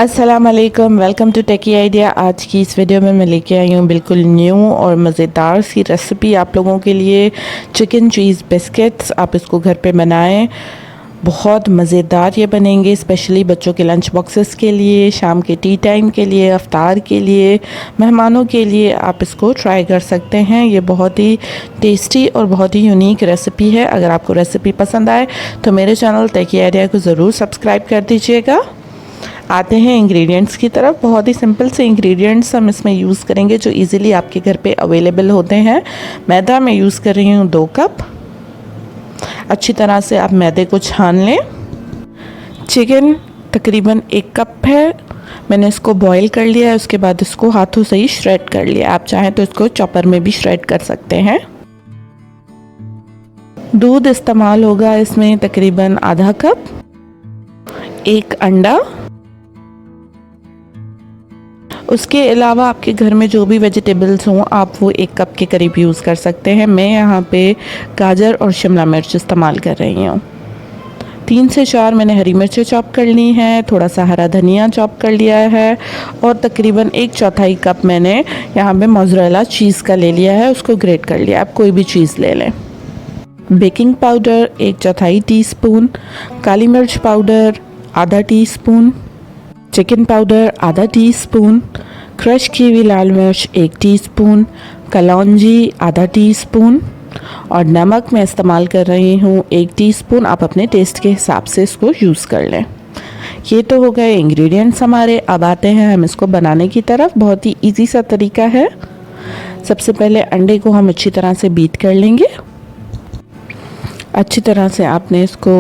अस्सलाम वालेकुम, welcome to techy idea. आज की इस वीडियो में मैं लेके आई हूँ बिल्कुल न्यू और मज़ेदार सी रेसिपी आप लोगों के लिए। चिकन चीज़ बिस्किट्स, आप इसको घर पे बनाएं, बहुत मज़ेदार ये बनेंगे, स्पेशली बच्चों के लंच बॉक्सेस के लिए, शाम के टी टाइम के लिए, अफ्तार के लिए, मेहमानों के लिए आप इसको ट्राई कर सकते हैं। ये बहुत ही टेस्टी और बहुत ही यूनिक रेसिपी है। अगर आपको रेसिपी पसंद आए तो मेरे चैनल टेकी आइडिया को ज़रूर सब्सक्राइब कर दीजिएगा। आते हैं इंग्रेडिएंट्स की तरफ। बहुत ही सिंपल से इंग्रेडिएंट्स हम इसमें यूज़ करेंगे जो इजीली आपके घर पे अवेलेबल होते हैं। मैदा मैं यूज़ कर रही हूँ 2 कप। अच्छी तरह से आप मैदे को छान लें। चिकन तकरीबन 1 कप है, मैंने इसको बॉईल कर लिया है। उसके बाद इसको हाथों से ही श्रेड कर लिया। आप चाहें तो इसको चॉपर में भी श्रेड कर सकते हैं। दूध इस्तेमाल होगा इसमें तकरीबन आधा कप। 1 अंडा। उसके अलावा आपके घर में जो भी वेजिटेबल्स हों आप वो 1 कप के करीब यूज़ कर सकते हैं। मैं यहाँ पे गाजर और शिमला मिर्च इस्तेमाल कर रही हूँ। 3 से 4 मैंने हरी मिर्चें चॉप कर ली हैं। थोड़ा सा हरा धनिया चॉप कर लिया है और तकरीबन 1/4 कप मैंने यहाँ पे मोज़रेला चीज़ का ले लिया है, उसको ग्रेट कर लिया। आप कोई भी चीज़ ले लें। बेकिंग पाउडर 1/4 टीस्पून, काली मिर्च पाउडर आधा टीस्पून, चिकन पाउडर आधा टीस्पून, क्रश की हुई लाल मिर्च 1 टीस्पून, कलौंजी आधा टीस्पून और नमक मैं इस्तेमाल कर रही हूँ 1 टीस्पून। आप अपने टेस्ट के हिसाब से इसको यूज़ कर लें। ये तो हो गए इंग्रेडिएंट्स हमारे। अब आते हैं हम इसको बनाने की तरफ। बहुत ही इजी सा तरीका है। सबसे पहले अंडे को हम अच्छी तरह से बीट कर लेंगे। अच्छी तरह से आपने इसको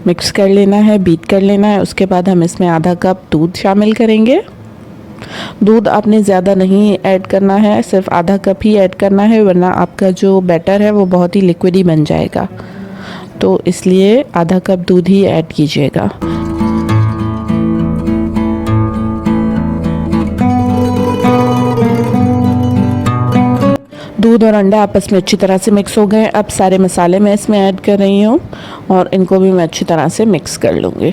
मिक्स कर लेना है, बीट कर लेना है। उसके बाद हम इसमें आधा कप दूध शामिल करेंगे। दूध आपने ज़्यादा नहीं ऐड करना है, सिर्फ आधा कप ही ऐड करना है, वरना आपका जो बैटर है वो बहुत ही लिक्विडी बन जाएगा। तो इसलिए आधा कप दूध ही ऐड कीजिएगा। दूध और अंडा आपस में अच्छी तरह से मिक्स हो गए। अब सारे मसाले मैं इसमें ऐड कर रही हूँ और इनको भी मैं अच्छी तरह से मिक्स कर लूँगी।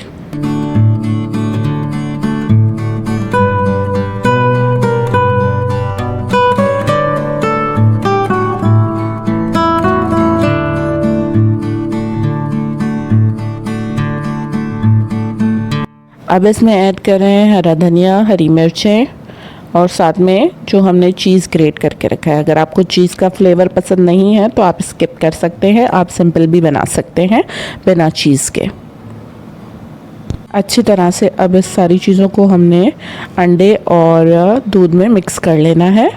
अब इसमें ऐड कर रहे हैं हरा धनिया, हरी मिर्चें और साथ में जो हमने चीज़ ग्रेट करके रखा है। अगर आपको चीज़ का फ्लेवर पसंद नहीं है तो आप स्किप कर सकते हैं, आप सिंपल भी बना सकते हैं बिना चीज़ के। अच्छी तरह से अब इस सारी चीज़ों को हमने अंडे और दूध में मिक्स कर लेना है।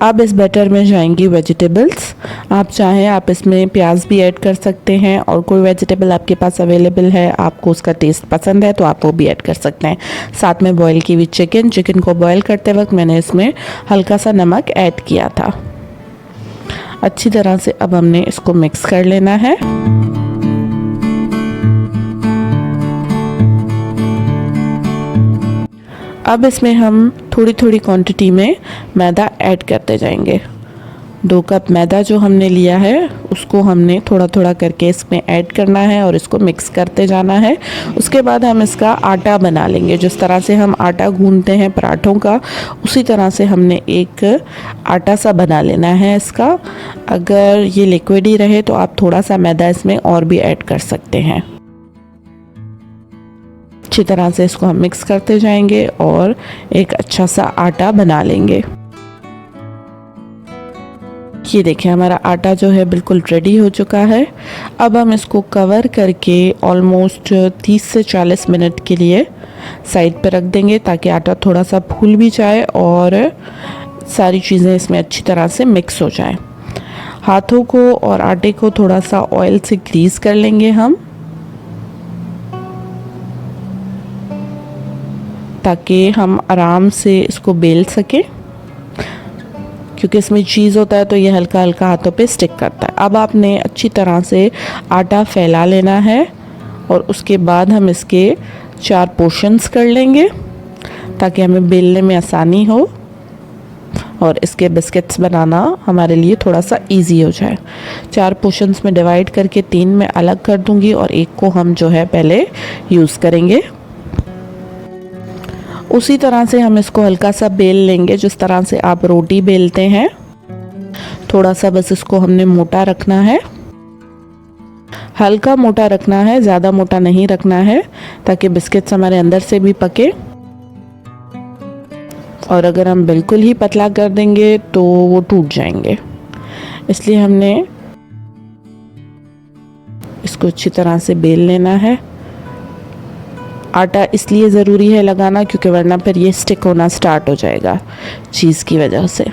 अब इस बैटर में जाएंगी वेजिटेबल्स। आप चाहें आप इसमें प्याज भी ऐड कर सकते हैं और कोई वेजिटेबल आपके पास अवेलेबल है, आपको उसका टेस्ट पसंद है तो आप वो भी ऐड कर सकते हैं। साथ में बॉईल की हुई चिकन को बॉईल करते वक्त मैंने इसमें हल्का सा नमक ऐड किया था। अच्छी तरह से अब हमने इसको मिक्स कर लेना है। अब इसमें हम थोड़ी थोड़ी क्वांटिटी में मैदा ऐड करते जाएंगे। 2 कप मैदा जो हमने लिया है उसको हमने थोड़ा थोड़ा करके इसमें ऐड करना है और इसको मिक्स करते जाना है। उसके बाद हम इसका आटा बना लेंगे। जिस तरह से हम आटा गूंथते हैं पराठों का, उसी तरह से हमने एक आटा सा बना लेना है इसका। अगर ये लिक्विड ही रहे तो आप थोड़ा सा मैदा इसमें और भी ऐड कर सकते हैं। अच्छी तरह से इसको हम मिक्स करते जाएंगे और एक अच्छा सा आटा बना लेंगे। ये देखिए हमारा आटा जो है बिल्कुल रेडी हो चुका है। अब हम इसको कवर करके ऑलमोस्ट 30 से 40 मिनट के लिए साइड पर रख देंगे ताकि आटा थोड़ा सा फूल भी जाए और सारी चीज़ें इसमें अच्छी तरह से मिक्स हो जाएं। हाथों को और आटे को थोड़ा सा ऑयल से ग्रीस कर लेंगे हम, ताकि हम आराम से इसको बेल सकें। क्योंकि इसमें चीज़ होता है तो ये हल्का हल्का हाथों पे स्टिक करता है। अब आपने अच्छी तरह से आटा फैला लेना है और उसके बाद हम इसके 4 पोर्शंस कर लेंगे ताकि हमें बेलने में आसानी हो। और इसके बिस्किट्स बनाना हमारे लिए थोड़ा सा इजी हो जाए। 4 पोर्शंस में डिवाइड करके 3 में अलग कर दूंगी और एक को हम जो है पहले यूज़ करेंगे। उसी तरह से हम इसको हल्का सा बेल लेंगे जिस तरह से आप रोटी बेलते हैं। थोड़ा सा बस इसको हमने मोटा रखना है, हल्का मोटा रखना है, ज़्यादा मोटा नहीं रखना है ताकि बिस्किट्स हमारे अंदर से भी पके। और अगर हम बिल्कुल ही पतला कर देंगे तो वो टूट जाएंगे, इसलिए हमने इसको अच्छी तरह से बेल लेना है। आटा इसलिए ज़रूरी है लगाना क्योंकि वरना फिर ये स्टिक होना स्टार्ट हो जाएगा चीज़ की वजह से।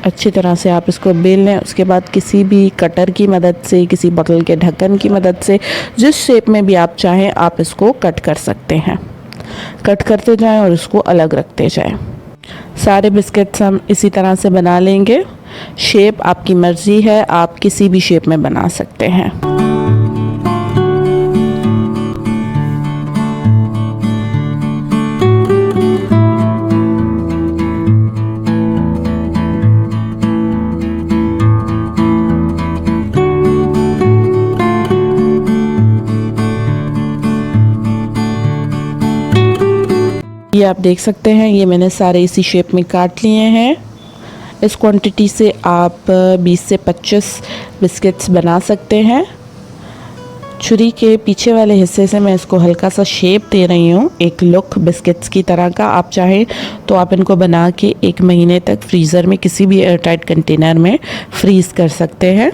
अच्छी तरह से आप इसको बेल लें। उसके बाद किसी भी कटर की मदद से, किसी बोतल के ढक्कन की मदद से, जिस शेप में भी आप चाहें आप इसको कट कर सकते हैं। कट करते जाएं और इसको अलग रखते जाएं। सारे बिस्किट्स हम इसी तरह से बना लेंगे। शेप आपकी मर्ज़ी है, आप किसी भी शेप में बना सकते हैं। ये आप देख सकते हैं, ये मैंने सारे इसी शेप में काट लिए हैं। इस क्वांटिटी से आप 20 से 25 बिस्किट्स बना सकते हैं। छुरी के पीछे वाले हिस्से से मैं इसको हल्का सा शेप दे रही हूँ, एक लुक बिस्किट्स की तरह का। आप चाहें तो आप इनको बना के 1 महीने तक फ्रीज़र में किसी भी एयरटाइट कंटेनर में फ्रीज़ कर सकते हैं।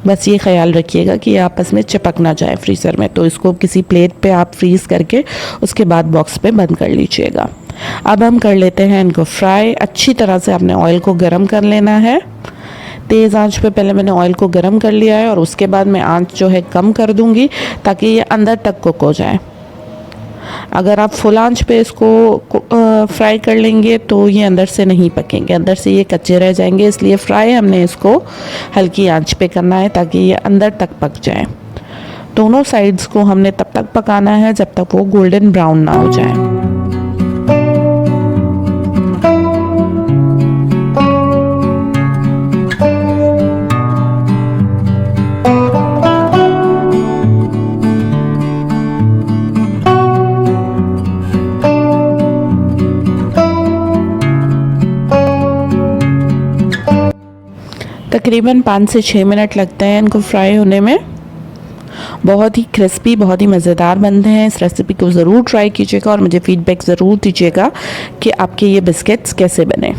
बस ये ख्याल रखिएगा कि आपस में चिपक ना जाए फ्रीज़र में। तो इसको किसी प्लेट पे आप फ्रीज़ करके उसके बाद बॉक्स पे बंद कर लीजिएगा। अब हम कर लेते हैं इनको फ्राई। अच्छी तरह से आपने ऑयल को गरम कर लेना है। तेज़ आंच पे पहले मैंने ऑयल को गरम कर लिया है और उसके बाद मैं आंच जो है कम कर दूंगी ताकि ये अंदर तक कुक हो जाए। अगर आप फुल आंच पे इसको फ्राई कर लेंगे तो ये अंदर से नहीं पकेंगे, अंदर से ये कच्चे रह जाएंगे। इसलिए फ्राई हमने इसको हल्की आंच पे करना है ताकि ये अंदर तक पक जाए। दोनों साइड्स को हमने तब तक पकाना है जब तक वो गोल्डन ब्राउन ना हो जाए। तकरीबन 5 से 6 मिनट लगते हैं इनको फ्राई होने में। बहुत ही क्रिस्पी, बहुत ही मज़ेदार बनते हैं। इस रेसिपी को ज़रूर ट्राई कीजिएगा और मुझे फ़ीडबैक ज़रूर दीजिएगा कि आपके ये बिस्किट्स कैसे बने।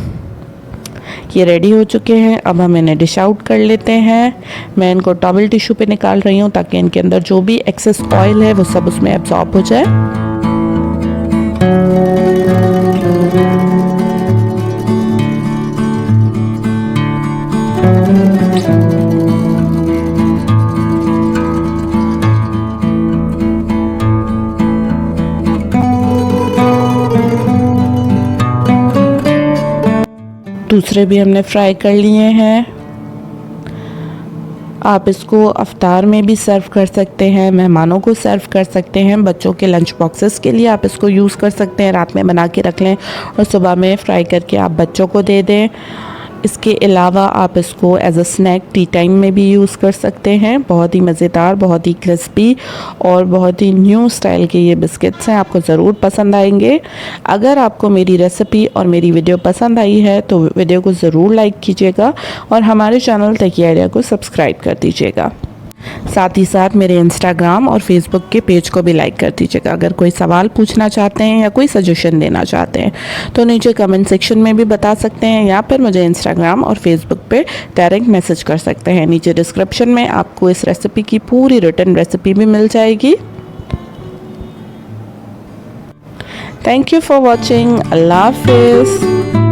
ये रेडी हो चुके हैं। अब हम इन्हें डिश आउट कर लेते हैं। मैं इनको टॉवल टिश्यू पे निकाल रही हूँ ताकि इनके अंदर जो भी एक्सेस ऑयल है वो सब उसमें एब्जॉर्ब हो जाए। दूसरे भी हमने फ्राई कर लिए हैं। आप इसको अफ्तार में भी सर्व कर सकते हैं, मेहमानों को सर्व कर सकते हैं, बच्चों के लंच बॉक्सेस के लिए आप इसको यूज़ कर सकते हैं। रात में बना के रख लें और सुबह में फ्राई करके आप बच्चों को दे दें। इसके अलावा आप इसको as a snack tea time में भी यूज़ कर सकते हैं। बहुत ही मज़ेदार, बहुत ही क्रिस्पी और बहुत ही न्यू स्टाइल के ये बिस्किट्स हैं, आपको ज़रूर पसंद आएंगे। अगर आपको मेरी रेसिपी और मेरी वीडियो पसंद आई है तो वीडियो को ज़रूर लाइक कीजिएगा और हमारे चैनल टेकी आइडिया को सब्सक्राइब कर दीजिएगा। साथ ही साथ मेरे इंस्टाग्राम और फेसबुक के पेज को भी लाइक कर दीजिएगा। अगर कोई सवाल पूछना चाहते हैं या कोई सजेशन देना चाहते हैं तो नीचे कमेंट सेक्शन में भी बता सकते हैं या फिर मुझे इंस्टाग्राम और फेसबुक पे डायरेक्ट मैसेज कर सकते हैं। नीचे डिस्क्रिप्शन में आपको इस रेसिपी की पूरी रिटन रेसिपी भी मिल जाएगी। Thank you for watching. अल्लाह हाफिज़।